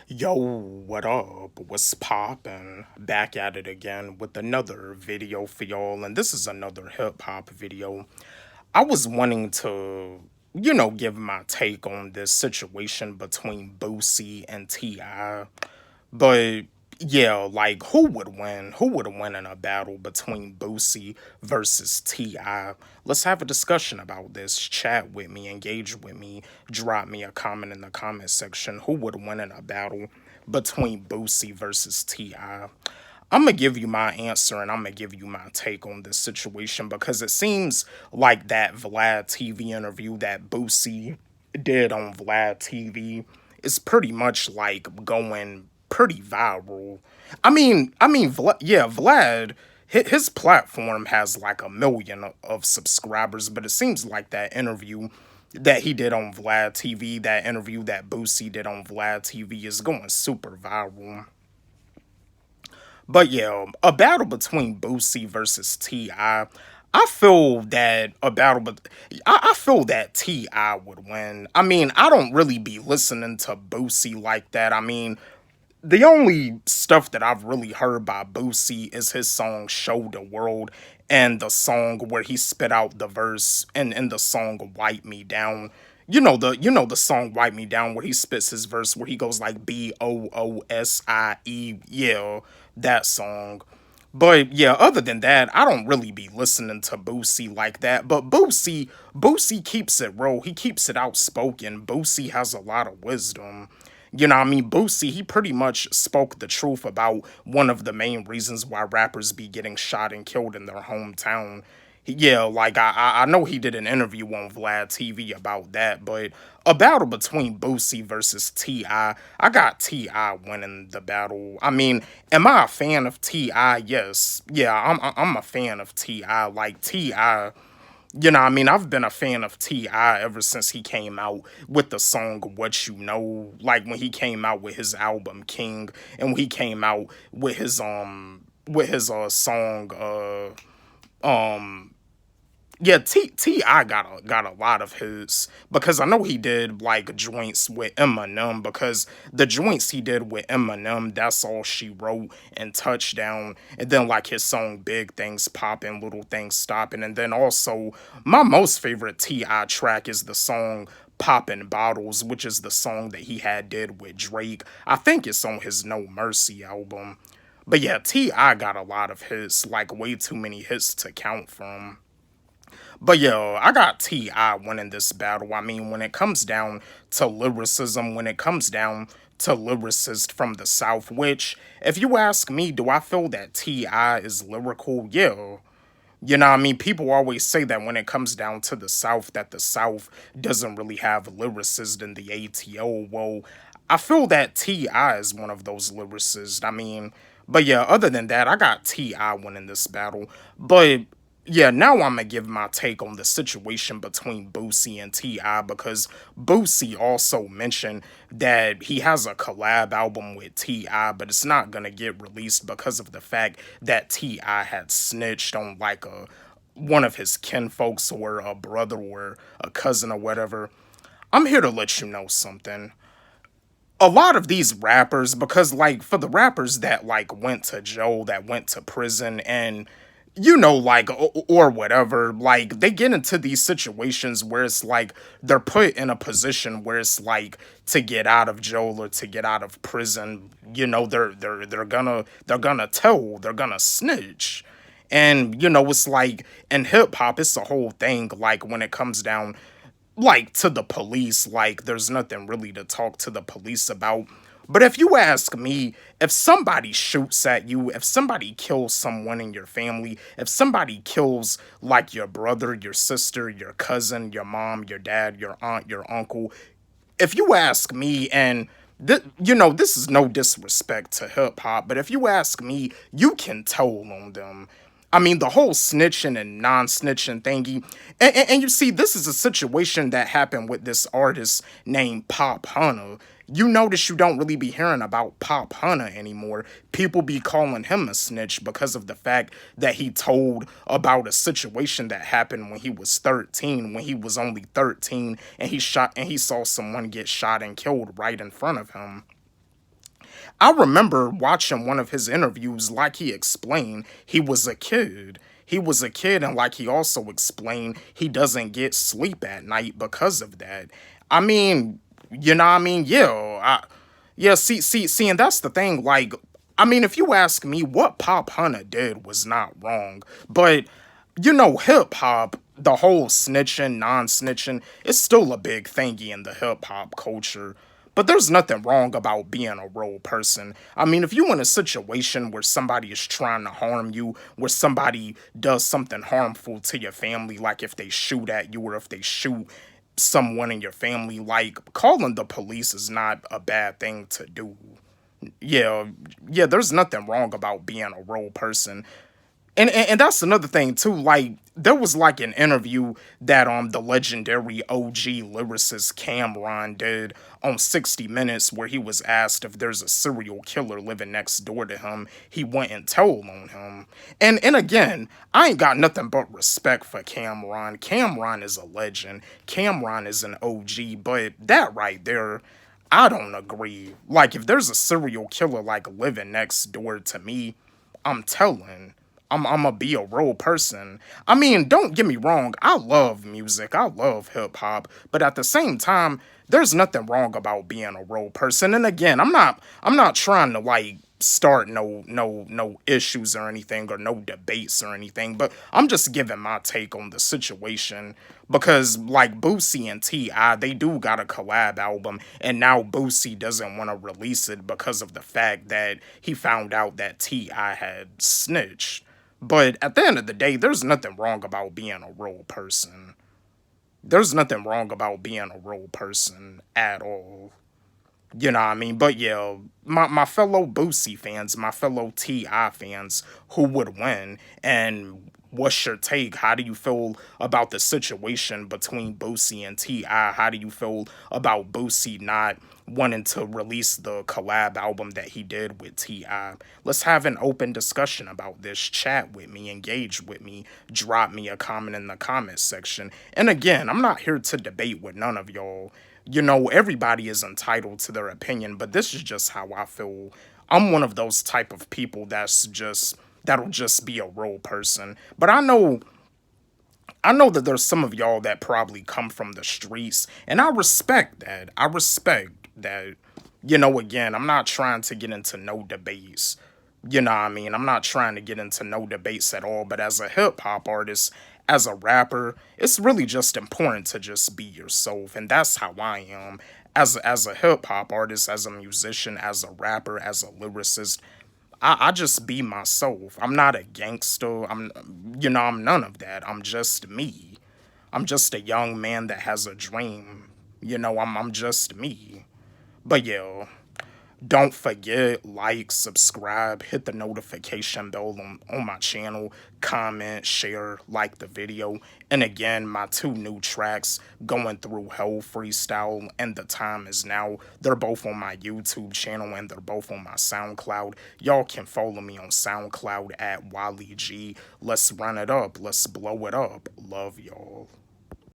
Yo, what up? What's poppin'? Back at it again with another video for y'all, and this is another hip hop video. I was wanting to, give my take on this situation between Boosie and T.I. But yeah, like who would win? Who would win in a battle between Boosie versus T.I.? Let's have a discussion about this. Chat with me, engage with me, drop me a comment in the comment section. Who would win in a battle between Boosie versus T.I.? I'm gonna give you my answer and I'm gonna give you my take on this situation because it seems like that Vlad TV interview that Boosie did on Vlad TV is pretty much like going pretty viral. Yeah, Vlad, his platform has like a million of subscribers, but it seems like that interview that he did on Vlad TV, that interview that Boosie did on Vlad TV is going super viral. But yeah, a battle between Boosie versus T.I. I feel that a battle, but I feel that T.I. would win. I mean, I don't really be listening to Boosie like that. I mean, the only stuff that I've really heard by Boosie is his song "Show the World" and the song where he spit out the verse and in the song "Wipe Me Down." The song "Wipe Me Down" where he spits his verse where he goes like Boosie. Yeah, that song. But yeah, other than that, I don't really be listening to Boosie like that. But Boosie keeps it real. He keeps it outspoken. Boosie has a lot of wisdom. Boosie, he pretty much spoke the truth about one of the main reasons why rappers be getting shot and killed in their hometown. Yeah, like I know he did an interview on Vlad TV about that, but a battle between Boosie versus T.I. got T.I. winning the battle. I mean, am I a fan of T.I.? Yes. Yeah, I'm a fan of T.I. Like T.I. I've been a fan of T.I. ever since he came out with the song What You Know. Like when he came out with his album King and when he came out with his song um yeah, T.I. got a lot of his because I know he did like joints with Eminem because the joints he did with Eminem, That's All She Wrote and Touchdown, and then like his song Big Things Poppin', Little Things Stoppin', and then also my most favorite T.I. track is the song Poppin' Bottles, which is the song that he had did with Drake. I think it's on his No Mercy album. But yeah, T.I. got a lot of hits, like way too many hits to count from. But yo, I got T.I. winning this battle. I mean, when it comes down to lyricism, when it comes down to lyricists from the South, which, if you ask me, do I feel that T.I. is lyrical? Yeah. People always say that when it comes down to the South, that the South doesn't really have lyricists in the ATO. Well, I feel that T.I. is one of those lyricists. But yeah, other than that, I got T.I. winning this battle. But yeah, now I'm gonna give my take on the situation between Boosie and T.I. because Boosie also mentioned that he has a collab album with T.I., but it's not gonna get released because of the fact that T.I. had snitched on like a one of his kinfolks or a brother or a cousin or whatever. I'm here to let you know something. A lot of these rappers, because like for the rappers that like went to jail, that went to prison, and like or whatever, like they get into these situations where it's like they're put in a position where it's like to get out of jail or to get out of prison, they're gonna snitch. And it's like in hip hop, it's a whole thing. Like when it comes down like to the police, like there's nothing really to talk to the police about. But if you ask me, if somebody shoots at you, if somebody kills someone in your family, if somebody kills like your brother, your sister, your cousin, your mom, your dad, your aunt, your uncle, if you ask me, and this is no disrespect to hip hop, but if you ask me, you can tell on them. I mean, the whole snitching and non-snitching thingy, and you see, this is a situation that happened with this artist named Pop Hunter. You notice you don't really be hearing about Pop Hunter anymore. People be calling him a snitch because of the fact that he told about a situation that happened when he was 13, when he was only 13, and he saw someone get shot and killed right in front of him. I remember watching one of his interviews, like he explained, he was a kid. He was a kid, and like he also explained, he doesn't get sleep at night because of that. I mean, you know what I mean? Yeah, see, and that's the thing. Like, I mean, if you ask me, what Pop Hunter did was not wrong, but hip hop, the whole snitching, non snitching, is still a big thingy in the hip hop culture. But there's nothing wrong about being a real person. I mean, if you're in a situation where somebody is trying to harm you, where somebody does something harmful to your family, like if they shoot at you or if they shoot someone in your family, like calling the police is not a bad thing to do. Yeah, yeah, there's nothing wrong about being a real person. And that's another thing too. Like there was like an interview that the legendary OG lyricist Cameron did on 60 Minutes where he was asked if there's a serial killer living next door to him. He went and told on him. And again, I ain't got nothing but respect for Cameron. Cameron is a legend. Cameron is an OG, but that right there, I don't agree. Like if there's a serial killer like living next door to me, I'm telling. I'm gonna be a real person. I mean, don't get me wrong. I love music. I love hip hop. But at the same time, there's nothing wrong about being a real person. And again, I'm not trying to like start no issues or anything or no debates or anything. But I'm just giving my take on the situation because like Boosie and T.I., they do got a collab album, and now Boosie doesn't want to release it because of the fact that he found out that T.I. had snitched. But at the end of the day, there's nothing wrong about being a real person. There's nothing wrong about being a real person at all. You know what I mean? But yeah, my fellow Boosie fans, my fellow T.I. fans, who would win? And what's your take? How do you feel about the situation between Boosie and T.I.? How do you feel about Boosie not wanting to release the collab album that he did with T.I.? Let's have an open discussion about this. Chat with me, engage with me, drop me a comment in the comment section. And again, I'm not here to debate with none of y'all. Everybody is entitled to their opinion, but this is just how I feel. I'm one of those type of people that'll just be a real person. But I know that there's some of y'all that probably come from the streets, and I respect that. I respect that. Again, I'm not trying to get into no debates. You know what I mean? I'm not trying to get into no debates at all, but as a hip hop artist, as a rapper, it's really just important to just be yourself, and that's how I am. As a hip hop artist, as a musician, as a rapper, as a lyricist, I just be myself. I'm not a gangster. I'm none of that. I'm just me. I'm just a young man that has a dream. I'm just me. But yeah, don't forget, like, subscribe, hit the notification bell on my channel, comment, share, like the video. And again, my two new tracks, Going Through Hell Freestyle and The Time Is Now, they're both on my YouTube channel and they're both on my SoundCloud. Y'all can follow me on SoundCloud at Wally G. Let's run it up. Let's blow it up. Love y'all.